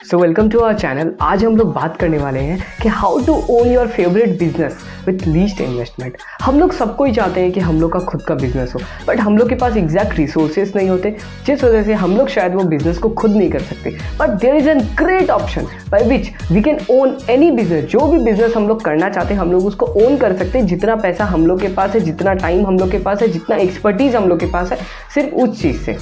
So welcome to our channel. आज हम लोग बात करने वाले हैं कि how to own your favourite business with least investment. हम लोग सबको ही चाहते हैं कि हम लोग का खुद का बिजनेस हो, बट हम लोग के पास एग्जैक्ट रिसोर्सेज नहीं होते, जिस वजह से हम लोग शायद वो बिजनेस को खुद नहीं कर सकते। But there is an great option by which we can own any business. जो भी बिजनेस हम लोग करना चाहते हैं हम लोग उसको ओन कर सकते हैं। जितना पैसा हम लोग के पास है, जितना टाइम हम लोग के पास है, जितना एक्सपर्टीज हम लोग के पास है, सिर्फ उस चीज़ से।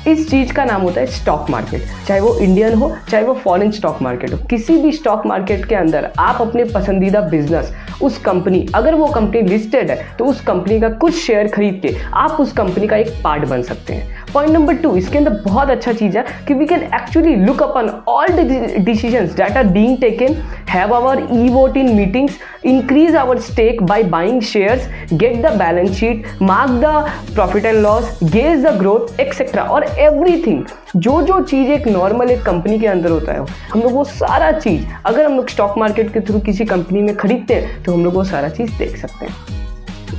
इस चीज़ का नाम होता है स्टॉक मार्केट। चाहे वो इंडियन हो, चाहे वो फॉरेन स्टॉक मार्केट हो, किसी भी स्टॉक मार्केट के अंदर आप अपने पसंदीदा बिजनेस, उस कंपनी, अगर वो कंपनी लिस्टेड है तो उस कंपनी का कुछ शेयर खरीद के आप उस कंपनी का एक पार्ट बन सकते हैं। पॉइंट नंबर 2, इसके अंदर बहुत अच्छा चीज़ है कि we can actually look upon all the decisions that are being taken, have our e vote in meetings, increase our stake by buying shares, get the balance sheet, mark the profit and loss, gauge the growth, etc. और everything जो चीज़ एक normal एक company के अंदर होता है, हम लोग वो सारा चीज़ अगर हम लोग स्टॉक मार्केट के थ्रू किसी कंपनी में खरीदते हैं तो हम लोग वो सारा चीज़ देख सकते हैं।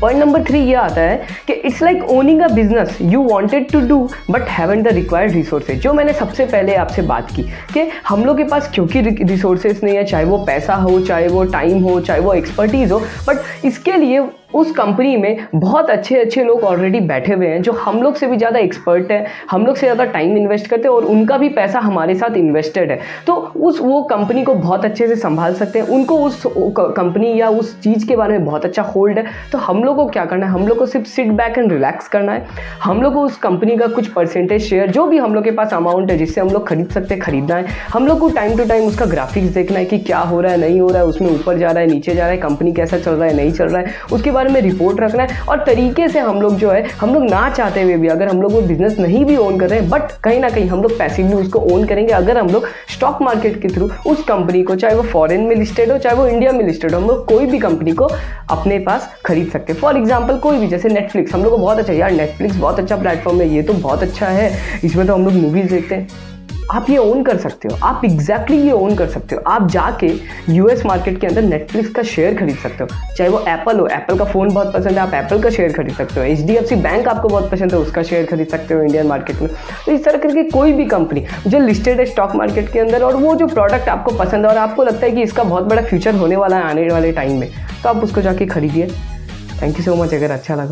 पॉइंट नंबर 3 ये आता है कि it's like owning a business you wanted to do but haven't the required resources. जो मैंने सबसे पहले आपसे बात की कि हम लोग के पास क्योंकि रिसोर्सेज नहीं है, चाहे वो पैसा हो, चाहे वो टाइम हो, चाहे वो एक्सपर्टीज़ हो, बट इसके लिए उस कंपनी में बहुत अच्छे लोग ऑलरेडी बैठे हुए हैं जो हम लोग से भी ज़्यादा एक्सपर्ट है, हम लोग से ज़्यादा टाइम इन्वेस्ट करते हैं और उनका भी पैसा हमारे साथ इन्वेस्टेड है। तो वो कंपनी को बहुत अच्छे से संभाल सकते हैं, उनको उस कंपनी या उस चीज़ के बारे में बहुत अच्छा होल्ड है। तो हम लोग को क्या करना है, हम लोग को सिर्फ सिट बैक एंड रिलैक्स करना है। हम लोग को उस कंपनी का कुछ परसेंटेज शेयर, जो भी हम लोग के पास अमाउंट है जिससे हम लोग खरीद सकते हैं, खरीदना है। हम लोग को टाइम टू टाइम उसका ग्राफिक्स देखना है कि क्या हो रहा है, नहीं हो रहा है, उसमें ऊपर जा रहा है, नीचे जा रहा है, कंपनी कैसा चल रहा है, नहीं चल रहा है, उसके बारे में रिपोर्ट रखना है। और तरीके से हम लोग जो है, हम लोग ना चाहते हुए भी, अगर हम लोग वो बिजनेस नहीं भी ओन कर रहे हैं, बट कहीं ना कहीं हम लोग पैसिवली उसको ओन करेंगे अगर हम लोग स्टॉक मार्केट के थ्रू उस कंपनी को, चाहे वो फॉरेन में लिस्टेड हो, चाहे वो इंडिया में लिस्टेड हो, हम लोग कोई भी कंपनी को अपने पास खरीद सकते हैं। फॉर एग्जाम्पल कोई भी, जैसे नेटफ्लिक्स, हम लोग को बहुत अच्छा, यार नेटफ्लिक्स बहुत अच्छा प्लेटफॉर्म है, ये तो बहुत अच्छा है, इसमें तो हम लोग मूवीज़ देखते हैं। आप ये ओन कर सकते हो, आप एग्जैक्टली ये ओन कर सकते हो। आप जाके यूएस मार्केट के अंदर नेटफ्लिक्स का शेयर खरीद सकते हो। चाहे वो एप्पल हो, एप्पल का फ़ोन बहुत पसंद है, आप एप्पल का शेयर खरीद सकते हो। एचडीएफसी बैंक आपको बहुत पसंद है, उसका शेयर खरीद सकते हो इंडियन मार्केट में। तो इस तरह करके कोई भी कंपनी जो लिस्टेड है स्टॉक मार्केट के अंदर और वो जो प्रोडक्ट आपको पसंद है और आपको लगता है कि इसका बहुत बड़ा फ्यूचर होने वाला है आने वाले टाइम में, तो आप उसको जाके खरीदिए। Thank you so much. अगर अच्छा लगा